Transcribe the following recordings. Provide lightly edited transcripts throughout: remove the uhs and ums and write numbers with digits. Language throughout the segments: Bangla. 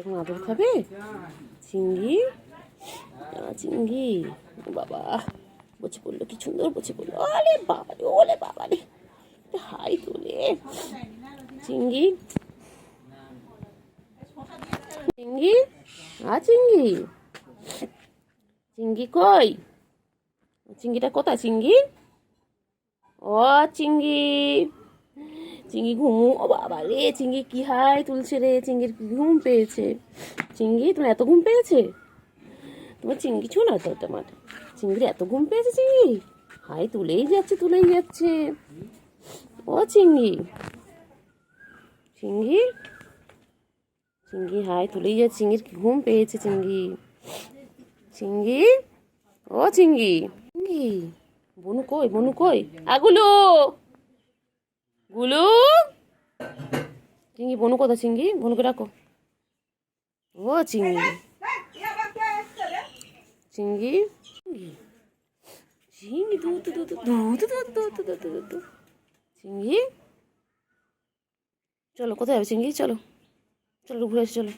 এখন আদর খাবে চিংড়ি। চিংড়ি বাবা বসে পড়লো, কি সুন্দর বসে পড়লো। আরে বাবা রে, ওলে বাবা রে, হাই তোলে চিংড়ি। চিংড়ি চিংড়ি, চিংড়ি কই? চিংড়িটা কোথায়? চিংড়ি ও চিংড়ি, চিংড়ি ঘুমু। ও বাবা রে, চিংড়ি কি হাই তুলছে রে, চিংড়ির ঘুম পেয়েছে। চিংড়ি তোমার এত ঘুম পেয়েছে? তোমার চিংড়ি কিছু না তো, তোমার চিংড়ি এত ঘুম পেয়েছে। চিংড়ি হাই তুলেই যাচ্ছে, তুলেই যাচ্ছে। ও চিংড়ি, চিংড়ি, চিংড়ি হাই তুলেই যাচ্ছে। চিংড়ির ঘুম পেয়েছে। চিংড়ি, চিংড়ি, ও চিংড়ি, চিংড়ি বনু কই? বনু কই? গুলু, গুলু, চিংড়ি বনু কোথা? চিংড়ি বনুকে ডাকো। ও চিংড়ি, চিংড়ি, চিংড়ি দু দু দু দু দু দু দু দু দু দু। চিংড়ি চলো, কোথায় যাবে চিংড়ি? চলো চলো ঘুরে আসি, চলো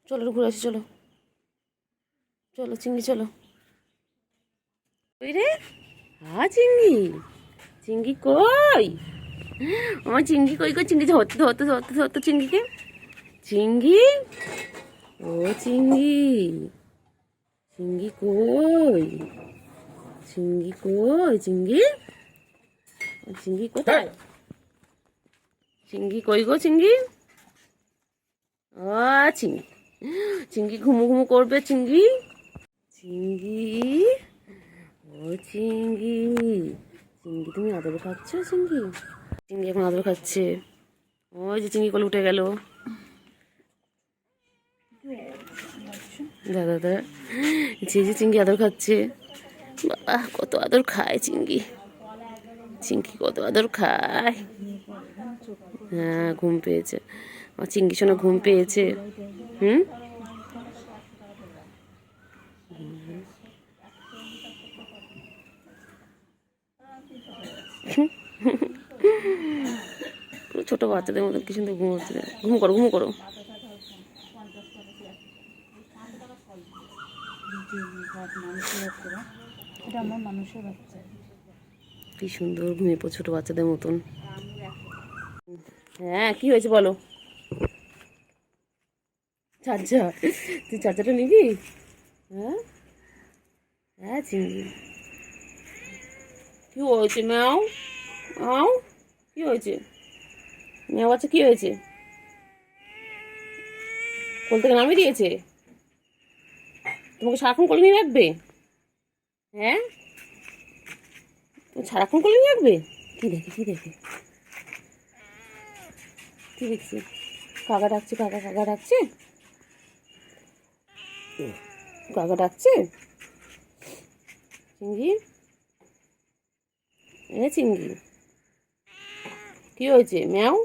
চলো ঘুরে আসি, চলো চলো চিংড়ি চলো। ওই রে, চিংড়ি, চিংড়ি কই? আমার চিংড়ি কই? কই চিংড়ি? ধরতে ধরতে ধরতে ধরতে চিংড়িকে। চিংড়ি, ও চিংড়ি, চিংড়ি কই? চিংড়ি কই? চিংড়ি, চিংড়ি কোথায়? চিংড়ি কই গো? চিংড়ি চিংড়ি, চিংড়ি ঘুমু ঘুমু করবে। চিংড়ি, চিংড়ি, ও চিংড়ি, চিংড়ি তুমি আদর খাচ্ছ? চিংড়ি, চিংড়ি এখন আদর খাচ্ছে। ওই যে চিংড়ি কোলে উঠে গেল। দাদা দাদা, যে চিংড়ি আদর খাচ্ছে। বাবা কত আদর খায় চিংড়ি, চিংড়ি কত আদর খায়। হ্যাঁ ঘুম পেয়েছে আমার চিংড়ি, শোনা ঘুম পেয়েছে। হুম, পুরো ছোট বাচ্চাদের মতো কি সুন্দর ঘুম হচ্ছে। ঘুম করো, ঘুম করো। কি সুন্দর ঘুমিয়ে পড়ো ছোট বাচ্চাদের মতন। হ্যাঁ কি হয়েছে বলো? চার্জার, তুই চার্জারটা নিবি? হ্যাঁ হ্যাঁ চিংড়ি, কি হয়েছে? ম্যাও আও, কি হয়েছে? ম্যাও বাচ্চা কি হয়েছে? কোল থেকে নামিয়ে দিয়েছে? তোমাকে সারাক্ষণ কোলে নিয়ে রাখবে? হ্যাঁ তুমি সারাক্ষণ কোলে নিয়ে রাখবে? কি দেখে, কি দেখে, কি দেখছি? কাকা ডাকছে, কাকা, কাকা ডাকছে, কাকা ডাকছে। চিংড়ি, চিংড়ি কি হয়েছে? ম্যাও।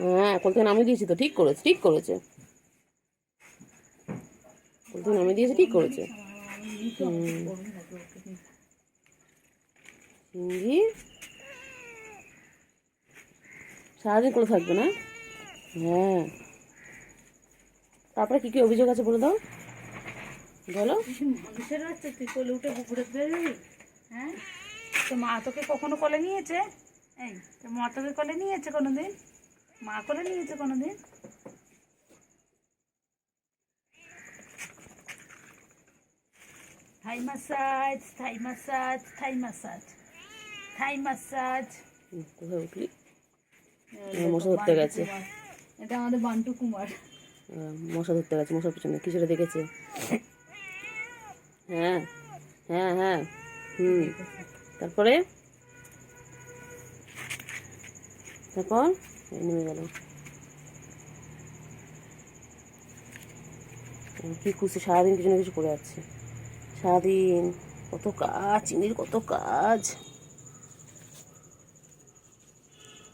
হ্যাঁ কোল থেকে নামিয়ে দিয়েছি তো, ঠিক করেছে, ঠিক করেছে। কোল থেকে নামিয়ে দিয়েছে, ঠিক করেছে। চিংড়ি সারাদিন কোলে থাকবে না? হ্যাঁ, তারপরে কি কি অভিযোগ আছে বলে দাও, বলো। মানুষের হচ্ছে তুই কোলে উঠে ঘুরে বেরোবি? হ্যাঁ, তো মা তোকে কখনো কোলে নিয়েছে? এই তো মা তোকে কোলে নিয়েছে কোনোদিন? মা কোলে নিয়েছে কোনোদিন? থাই মাসাজ, থাই মাসাজ, থাই মাসাজ, থাই মাসাজ। কোথায় উঠলি? মশা ধরতে গেছে। এটা আমাদের বান্টু কুমার। মশা ধরতে গেছে, মশার পিছনে কিছু দেখেছে। হ্যাঁ হ্যাঁ হ্যাঁ, হুম, তারপরে তারপর নেমে গেল। কি খুশি, সারাদিন কিছু না কিছু করে যাচ্ছে। সারাদিন কত কাজ, চিংড়ির কত কাজ,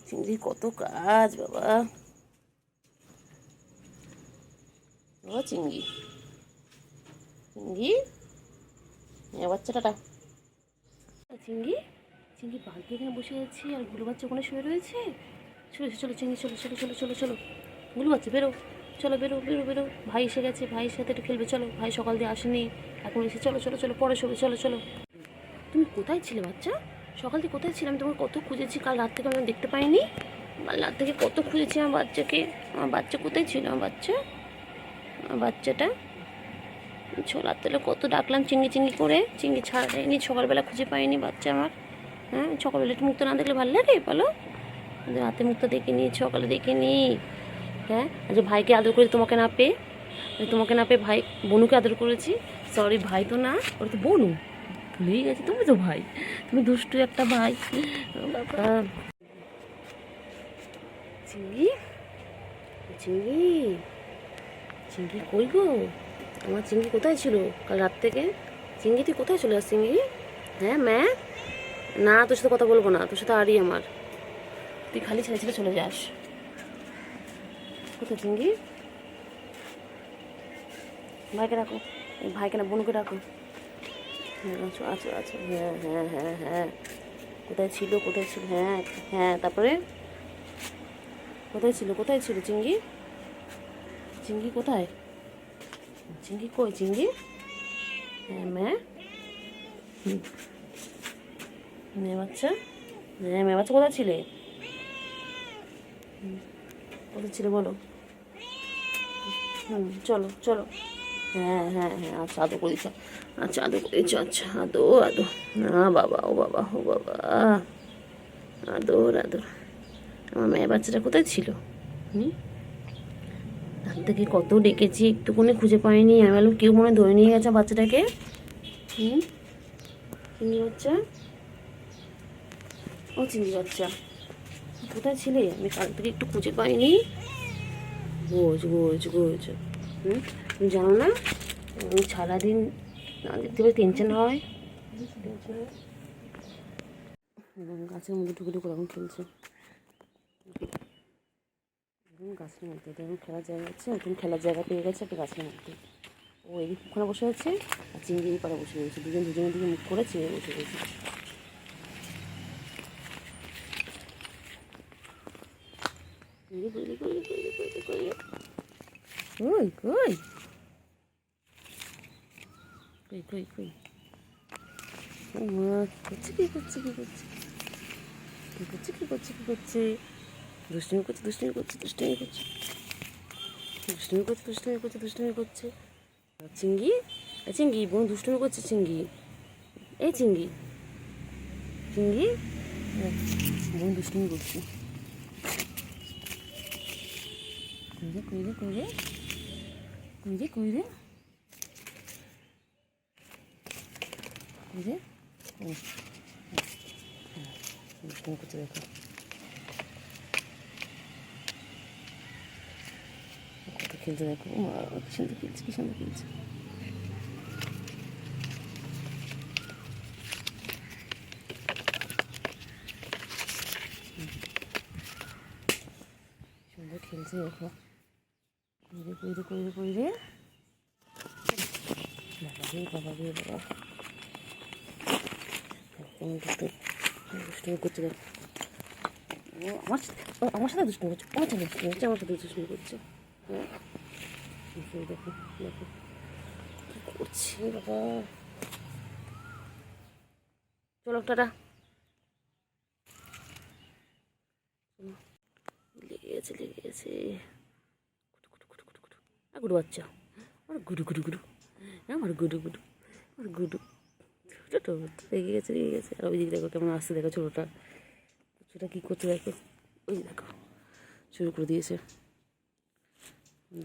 চিংড়ির কত কাজ বাবা। ও চিংড়ি, চিংড়ি বাচ্চাটা, চিংড়ি, চিংড়ি বালতি এখানে বসে আছে আর গুলো বাচ্চা ওখানে শুয়ে রয়েছে। চলো চলো চিংড়ি, চলো চলো চলো চলো চলো, গুলু বাচ্চা বেরো, চলো বেরো বেরো বেরো, ভাই এসে গেছে, ভাইয়ের সাথে একটু খেলবে, চলো, ভাই সকাল দিয়ে আসেনি, এখন এসে, চলো চলো চলো পরে শোবে, চলো চলো। তুমি কোথায় ছিলে বাচ্চা? সকাল থেকে কোথায় ছিলাম? তোমার কত খুঁজেছি, কাল রাত থেকে আমি দেখতে পাইনি, কাল রাত থেকে কত খুঁজেছি আমার বাচ্চাকে। আমার বাচ্চা কোথায় ছিল? আমার বাচ্চা, আমার বাচ্চাটা ছোলার তেলে কত ডাকলাম চিংড়ি চিংড়ি করে, চিংড়ি ছাড়া যায়নি, সকালবেলা খুঁজে পাইনি বাচ্চা আমার। হ্যাঁ, সকালবেলা একটু মুক্ত না দেখলে ভালো লাগে বলো? রাতে মুক্ত দেখিনি, সকালে দেখিনি। হ্যাঁ, আজ ভাইকে আদর করে তোমাকে না পেয়ে, তোমাকে না পেয়ে ভাই বনুকে আদর করেছি। সরি, ভাই তো না, ওর তো বনু, ভুলেই গেছি, তুমি তো ভাই, তুমি দুষ্টু একটা ভাই। বাবা চিংড়ি, চিংড়ি, চিংড়ি কই গো? আমার চিংড়ি কোথায় ছিল কাল রাত থেকে? চিংড়ি তুই কোথায় চলে আস চিংড়ি? হ্যাঁ ম্যা, না তোর সাথে কথা বলবো না, তোর সাথে আরই আমার, তুই খালি ছেড়ে ছেড়ে চলে যাস। কোথায় চিংড়ি? ভাইকে রাখো, ভাইকে না বোনকে রাখো। হ্যাঁ আচ্ছা আচ্ছা আচ্ছা, হ্যাঁ হ্যাঁ হ্যাঁ হ্যাঁ, কোথায় ছিল কোথায় ছিল? হ্যাঁ হ্যাঁ, তারপরে কোথায় ছিল, কোথায় ছিল চিংড়ি? চিংড়ি কোথায়? চিংড়ি কই চিংড়ি? হ্যাঁ ম্যা, মেয়ে বাচ্চা, হ্যাঁ মেয়ে বাচ্চা কোথায় ছিলে? কোথায় ছিলে বলো? চলো চলো, হ্যাঁ হ্যাঁ হ্যাঁ, আচ্ছা আদৌ করেছ, আচ্ছা আদৌ করেছ, আচ্ছা আদৌ আদৌ, না বাবা, ও বাবা ও বাবা, আদর আদর। আমার মেয়ে বাচ্চাটা কোথায় ছিল? রাত থেকে কত ডেকেছি, একটুকুনি খুঁজে পাইনি, আমি বললাম কেউ মনে হয় ধরে নিয়ে গেছে বাচ্চাটাকে। চিংড়ি বাচ্চা, ও চিংড়ি বাচ্চা কোথায় ছিলে? আমি কাল থেকে একটু খুঁজে পাইনি। গোজ গোজ গোজ, তুমি জানো না আমি সারাদিন না দেখতে পেলে টেনশন হয়। গাছের মধ্যে ঢুকে ঢুকে এখন খেলছে, গাছের মধ্যে দেখুন খেলার জায়গা আছে, এখন খেলার জায়গা পেয়ে গেছে একটা গাছের মধ্যে। ও এদিক ওখানে বসে আছে, আর চিংড়ি এই পাড়ে বসে রয়েছে, দুজন দুজনের দিকে মুখ করে চেয়ে বসে রয়েছে। কই কই কই কই কই, ও মা, করছে কি করছে কি করছে কি করছে কি করছে কি করছে, দুষ্টুমি করছে দুষ্টুমি করছে দুষ্টুমি করছে দুষ্টুমি করছে দুষ্টুমি করছে দুষ্টুমি করছে। চিংড়ি, চিংড়ি বোন দুষ্টুমি করছে চিংড়ি, এই চিংড়ি, চিংড়ি বোন দুষ্টুমি করছে। কইরে কইরে কইরে কইরে কইরে কইরে, ও দুষ্টুমি করছে দেখো, কত খেলছে দেখো, ও মা কি সুন্দর খেলছে কি সুন্দর খেলছে। সুন্দর খেলছে দেখো, কইরে কইরে কইরে কইরে, বাবা রে বাবা রে বাবা, একদম দুষ্টুমি করছে দেখো। ও আমার সাথে, ও আমার সাথে দুষ্টুমি করছে, আমার সাথে দুষ্টুমি করছে, আমার সাথে দুষ্টুমি করছে। হ্যাঁ দেখো দেখো কী করছে বাবা। চলো টাটা, লেগে গেছে লেগে গেছে, আর গুডু বাচ্চা, আমার গুডু গুডু গুডু, আমার গুডু গুডু, আমার গুডু ছোটো লেগে গেছে লেগে গেছে। আর ওই দিকে দেখো কেমন আসছে, দেখো ছোটোটা, ছোটোটা কী করছে দেখো, ওই দেখো শুরু করে দিয়েছে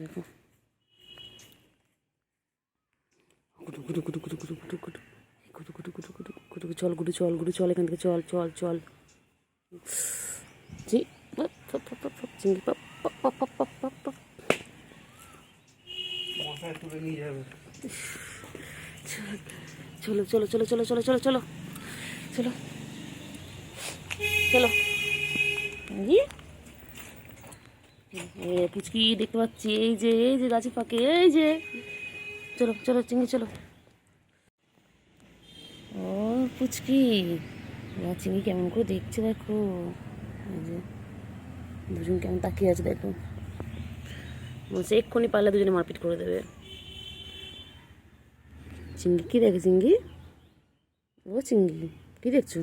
দেখো, গুডু গুডু গুডু গুডু গুডু গুডু গুডু গুডু গুডু গুডু গুডু গুডু, চল গুডু চল, গুডু চল এখান থেকে, চল চল চল, জি চিংড়ি পাপ পাপ পাপ পাপ পাপ পাপ পাপ, চলো চলো চলো চলো চলো চলো চলো চলো চলো, পুচকি দেখতে পাচ্ছি, এই যে গাছের ফাঁকে, এই যে, চলো চলো চিংড়ি চলো। ও পুচকি, চিংড়ি কেমন করে দেখছে দেখো, এই যে দুজন কেমন তাকিয়ে আছে দেখো। বলছে এক্ষুনি পারলে দুজনে মারপিট করে দেবে। চিঙ্গি কী দেখে চিঙ্গি? ও চিঙ্গি কী দেখছো?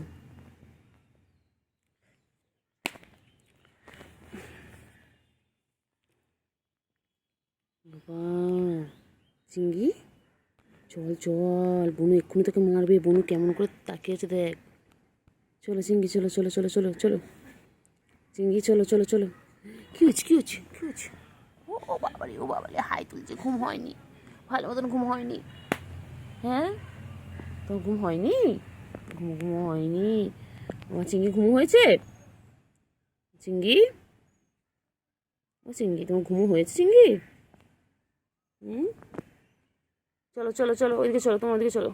বাবা চিঙ্গি চল চল, বনু এক্ষুনি তোকে মারবে। বনু কেমন করে তাকিয়ে আছে দেখ। চলো চিঙ্গি চলো চলো চলো চলো চলো চিঙ্গি চলো চলো চলো। কী হচ্ছে কী হচ্ছে কী হচ্ছে? ও বাবারে ও বাবারে, হাই তুলছে। ঘুম হয়নি, ভালো মতন ঘুম হয়নি। হ্যাঁ তোর ঘুম হয়নি? ঘুম ঘুম হয়নি? আমার চিঙ্গি ঘুম হয়েছে? চিঙ্গি ও চিঙ্গি তোমার ঘুম হয়েছে চিঙ্গি? হুম চলো চলো চলো ওইদিকে চলো, তোমার ওদিকে চলো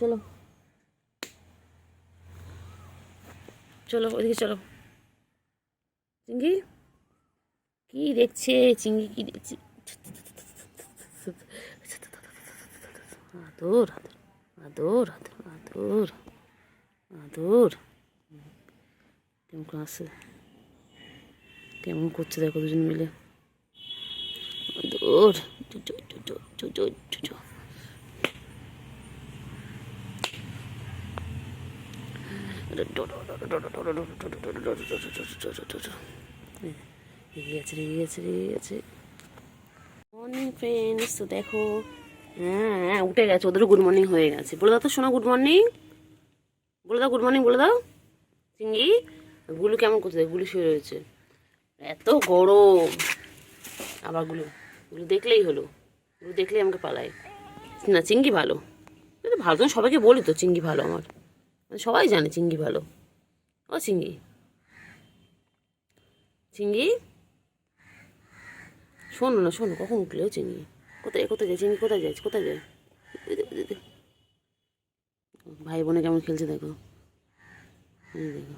চলো চলো ওইদিকে চলো। চিঙ্গি কি দেখছে? চিঙ্গি কি দেখছে? আদর আদর আদর আদর আদর। কেমন করে আসে, কেমন করছে দেখো দুজন মিলে। আদর রেগে গেছে রেগে গেছে রেগে গেছে। মর্নিং ফ্রেন্ডস, তো দেখো হ্যাঁ হ্যাঁ উঠে গেছে, ওদেরও গুড মর্নিং হয়ে গেছে। বলে দাও তো শোনা গুড মর্নিং, বলে দাও গুড মর্নিং বলে দাও। চিঙ্গি গুলু কেমন করছে? গুলু শুয়ে রয়েছে, এত গরম। আবার গুলু গুলু দেখলেই হলো, গুলু দেখলেই আমাকে পালায়। না চিঙ্গি ভালো, ভালো তো সবাইকে বলি তো চিঙ্গি ভালো আমার, সবাই জানে চিঙ্গি ভালো। ও চিঙ্গি চিঙ্গি শোনো না শোনো, কখন উঠলে ও চিঙ্গি? কোথায় কোথায় যায় চিঙ্গি? কোথায় যাচ্ছে কোথায় যায়? ভাই বোনে কেমন খেলছে দেখো, এই দেখো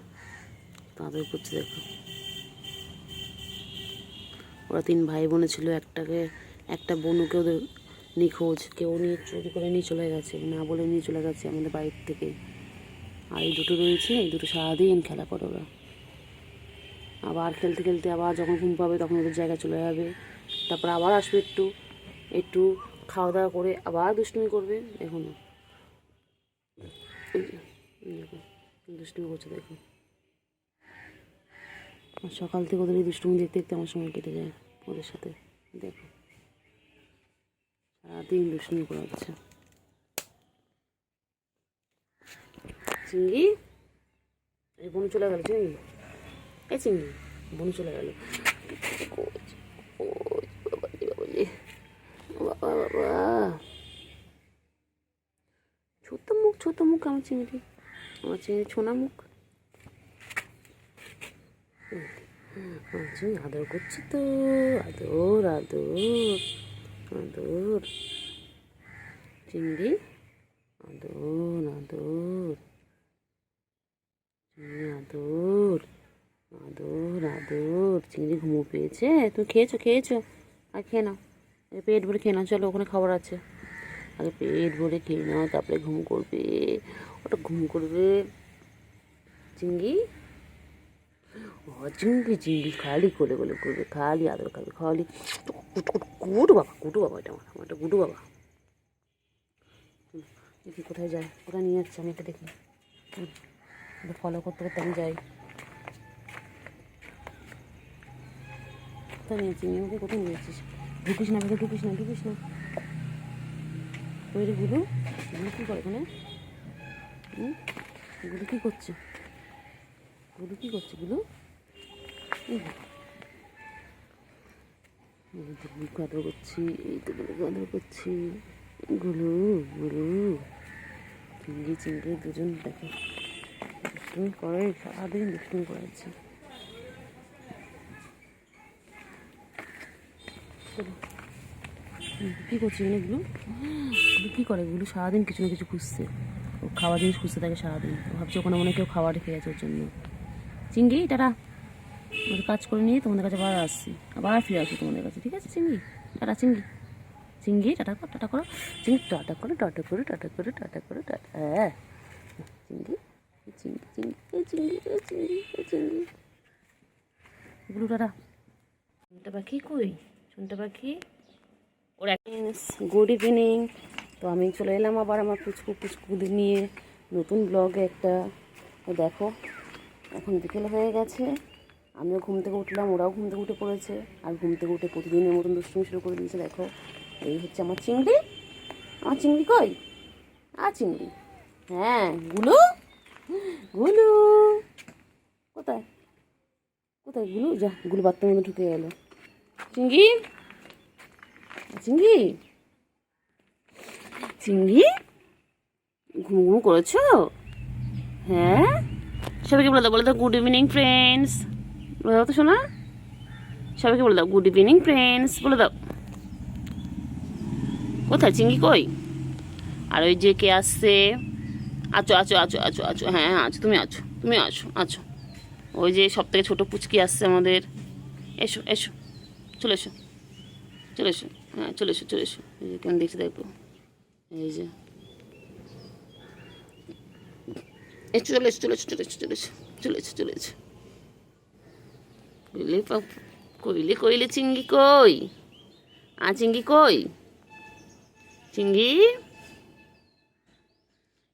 তাদের করছে দেখো। ওরা 3 ভাই বোনে ছিল, একটা বোনকে ওদের নিখোঁজ, কেউ নিয়ে চুরি করে নিয়ে চলে গেছে, না বলে নিয়ে চলে গেছে আমাদের বাড়ির থেকে। আর এই দুটো রয়েছে, এই দুটো সারাদিন খেলা করে ওরা। আবার খেলতে খেলতে আবার যখন ঘুম পাবে তখন ওদের জায়গায় চলে যাবে, তারপর আবার আসবে একটু একটু খাওয়া দাওয়া করে আবার দুষ্টুমি করবে। দেখো না দেখো দুষ্টুমি করছে দেখো। আর সকাল থেকে ওদের এই দুষ্টুমি দেখতে দেখতে আমার সময় কেটে যায় ওদের সাথে। দেখো সারাদিন দুষ্টুমি করে যাচ্ছে। চিঙ্গি এই বোন চলে গেল, চিঙ্গি এই চিঙ্গি বোন চলে গেল। বাবা বাবা ছোট মুখ আমার চিংড়ি, আমার চিংড়ি ছোনা মুখ। চিংড়ি আদর করছি তো, আদর আদর আদর চিংড়ি আদর আদর চিংড়ি আদর আদর আদর। চিংড়ি ঘুমো পেয়েছে? তুমি খেয়েছো খেয়েছো? আর খেয়ে নাও, পেট ভরে খেয়ে নাও। চলো ওখানে খাবার আছে, আগে পেট ভরে খেয়ে নাও তারপরে ঘুম করবে। ওটা ঘুম করবে চিঙ্গি। ও চিঙ্গি চিঙ্গি খালি কোলে কোলে করবে, খালি আদর খাবে, খালি গুডু বাবা গুডু বাবা। এটা আমার একটা গুডু বাবা। দেখি কোথায় যায়, কোথায় নিয়ে যাচ্ছে আমি এটা দেখি, ফলো করতে করতে আমি যাই। কোথায় নিয়েছি ওকে? কোথায় নিয়েছিস? ঢুকিস না ভেতরে, ঢুকিস না ঢুকিস না। ওই রে গুডু, গুডু কী করে এখানে? গুডু কী করছে? গুডু কী করছে? গুডু গুলুকে আদর করছি, এই তো গুলুকে আদর করছি। গুলু গুলু চিংড়ি চিংড়ি দুজন দেখে দুষ্টুমি করে, সারাদিন দুষ্টুমি করাচ্ছে। কী করছে এখানে গুলু? গুলু কী করে? গুলু সারাদিন কিছু না কিছু খুঁজছে, ও খাওয়া জিনিস খুঁজতে থাকে সারাদিন। ভাবছি ওখানে মনে কেউ খাবার রেখে গেছে ওর জন্য। চিংড়ি টাটা, ওর কাজ করে নিয়ে তোমাদের কাছে আবার আসছি, আবার ফিরে আসি তোমাদের কাছে, ঠিক আছে চিংড়ি? টাটা চিংড়ি, চিংড়ি টাটা করো, টাটা করো চিংড়ি, টাটা করো টাটা করো টাটা করো টাটা করো টাটা। হ্যাঁ চিংড়ি চিংড়ি চিংড়ি এই চিংড়ি এই চিংড়ি এই চিংড়ি গুলু টাটা। শুনতে পাখি কই? শুনতে পাখি ওর গুড ইভিনিং। তো আমি চলে এলাম আবার আমার পুচকুদের নিয়ে নতুন ব্লগে একটা। তো দেখো এখন বিকেল হয়ে গেছে, আমিও ঘুম থেকে উঠলাম, ওরাও ঘুম থেকে উঠে পড়েছে। আর ঘুম থেকে উঠে প্রতিদিনের মতন দুষ্টুমি শুরু করে দিয়েছে। দেখো এই হচ্ছে আমার চিংড়ি। আমার চিংড়ি কই? চিংড়ি, হ্যাঁ গুলু, গুলু কোথায়? কোথায় গুলু? যা, গুলু বাথরুমের মধ্যে ঢুকে গেল। চিংড়ি, চিংড়ি, চিংড়ি ঘুম ঘুম করেছো? হ্যাঁ, সবাইকে বলে দাও গুড ইভিনিং ফ্রেন্ডস। বলে দাও তো শোনা, সবাইকে বলে দাও গুড ইভিনিং ফ্রেন্ডস বলে দাও। কোথায় চিংড়ি কই? আর ওই যে কে আসছে? আছো আছো আছো আছো আছো, হ্যাঁ আছো, তুমি আছো, তুমি আছো আছো। ওই যে সব থেকে ছোটো পুচকি আসছে আমাদের। এসো এসো, চলে এসো, চলে এসো, হ্যাঁ চলে এসো চলে এসো। এই যে কেমন দেখছি দেখো, এই যে চলে এসো চলে এসো চলে এসো চলে এসো চলে এসো চলে এসো। কইলে কইলে কইলে চিংড়ি কই? চিংড়ি কই? চিংড়ি,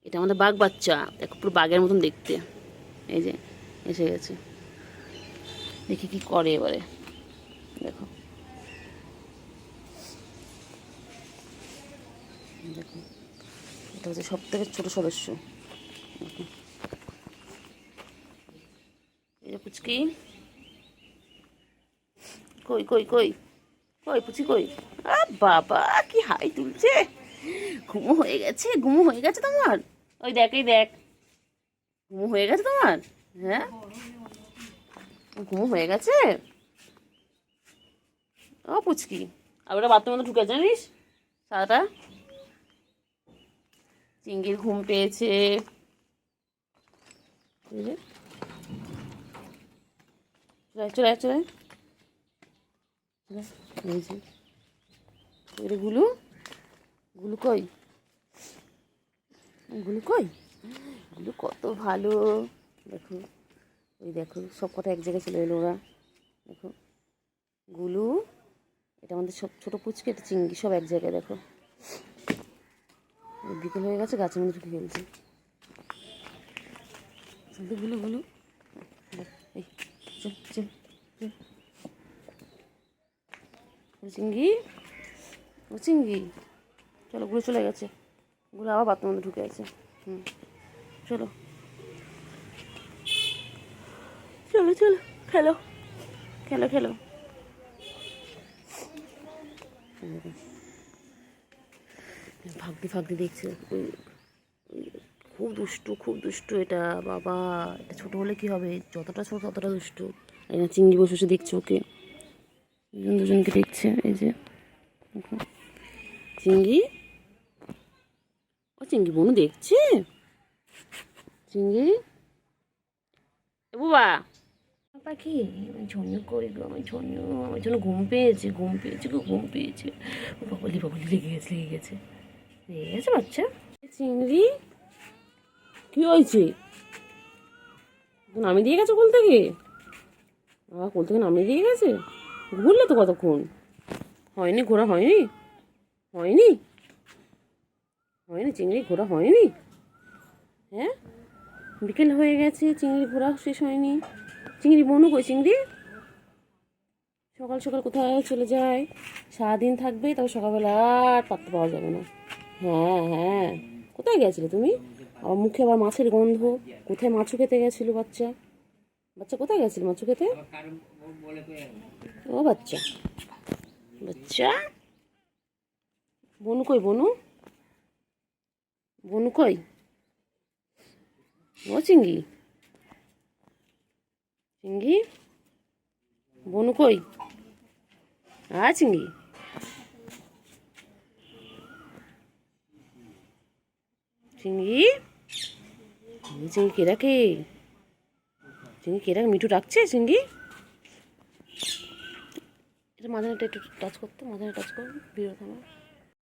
এটা আমাদের বাঘ বাচ্চা, দেখো পুরো বাঘের মতন দেখতে। এই যে এসে গেছে, দেখি কি করে এবারে। দেখো দেখো, এটা হচ্ছে সব থেকে ছোট সদস্য। দেখো এই যে পুচকি কই কই কই কই, পুচি কই? বাবা কি হাই তুলছে! ঘুমো হয়ে গেছে, ঘুমো হয়ে গেছে তোমার? ওই দেখ, এই দেখ, ঘুমো হয়ে গেছে তোমার? হ্যাঁ ঘুমো হয়ে গেছে। ও পুচকি, আর ওটা বাথরুমের মধ্যে ঢুকে জানিস সারাটা। চিংড়ির ঘুম পেয়েছে, চলে চলে। এই যে গুলু, গুলু কই? গুলু কই? গুলু কত ভালো, দেখো ওই দেখো সব কটা এক জায়গায় চলে এলো ওরা। দেখো গুলু, এটা আমাদের সব ছোটো পুচকে, এটা চিংড়ি, সব এক জায়গায়। দেখো বিকেল হয়ে গেছে, গাছের মধ্যে ঢুকে ফেলছে। গুলু গুলু, এই চল চল চিংড়ি, ও চিংড়ি চলো, গুলো চলে গেছে। গুলো আবার বাথরুমের মধ্যে ঢুকে আছে। চলো চলো চলো, খেলো খেলো খেলো। ফাঁকদি ফাঁকদি দেখছে, খুব দুষ্টু খুব দুষ্টু এটা। বাবা এটা ছোটো হলে কি হবে, যতটা ছোট ততটা দুষ্টু। এই না চিংড়ি বসে বসে দেখছে ওকে, দুজনকে দেখছে। এই যে চিংড়ি, ও চিংড়ি বনু দেখছে। চিংড়ি বুবা পাখি, আমি ঝন্য করি গো, আমার ঝন্য, আমার জন্য ঘুম পেয়েছে, ঘুম পেয়েছে গো, ঘুম পেয়েছে। বাবলি বাবলি লেগে গেছে, লেগে গেছে, লেগে গেছে বাচ্চা। চিংড়ি কি হয়েছে? নামিয়ে দিয়ে গেছে কোল থেকে? কোল থেকে নামিয়ে দিয়ে গেছে? ঘুরলে তো কতক্ষণ? হয়নি ঘোরা, হয়নি হয়নি হয়নি চিংড়ি ঘোরা হয়নি? হ্যাঁ বিকেল হয়ে গেছে, চিংড়ি ঘোরা শেষ হয়নি। চিংড়ি বনু কই? চিংড়ি সকাল সকাল কোথায় চলে যায়, সারাদিন থাকবে, তবে সকালবেলা আর পাত্তা পাওয়া যাবে না। হ্যাঁ হ্যাঁ, কোথায় গেছিলে তুমি? আবার মুখে আবার মাছের গন্ধ। কোথায় মাছু খেতে গেছিলো বাচ্চা? বাচ্চা কোথায় গেছিল মাছু খেতে? ও বাচ্চা, বাচ্চা বনু কই? বনু, বনু কই? ও চিংড়ি, চিংড়ি বনু কই? চিংড়ি, চিংড়ি, চিংড়ি কে রাখে? চিংড়ি কে রাখে? মিঠু ডাকছে চিংড়ি। এটা মাঝখানে একটু টাচ করতে, মাঝখানে টাচ করো, বিরত আমার।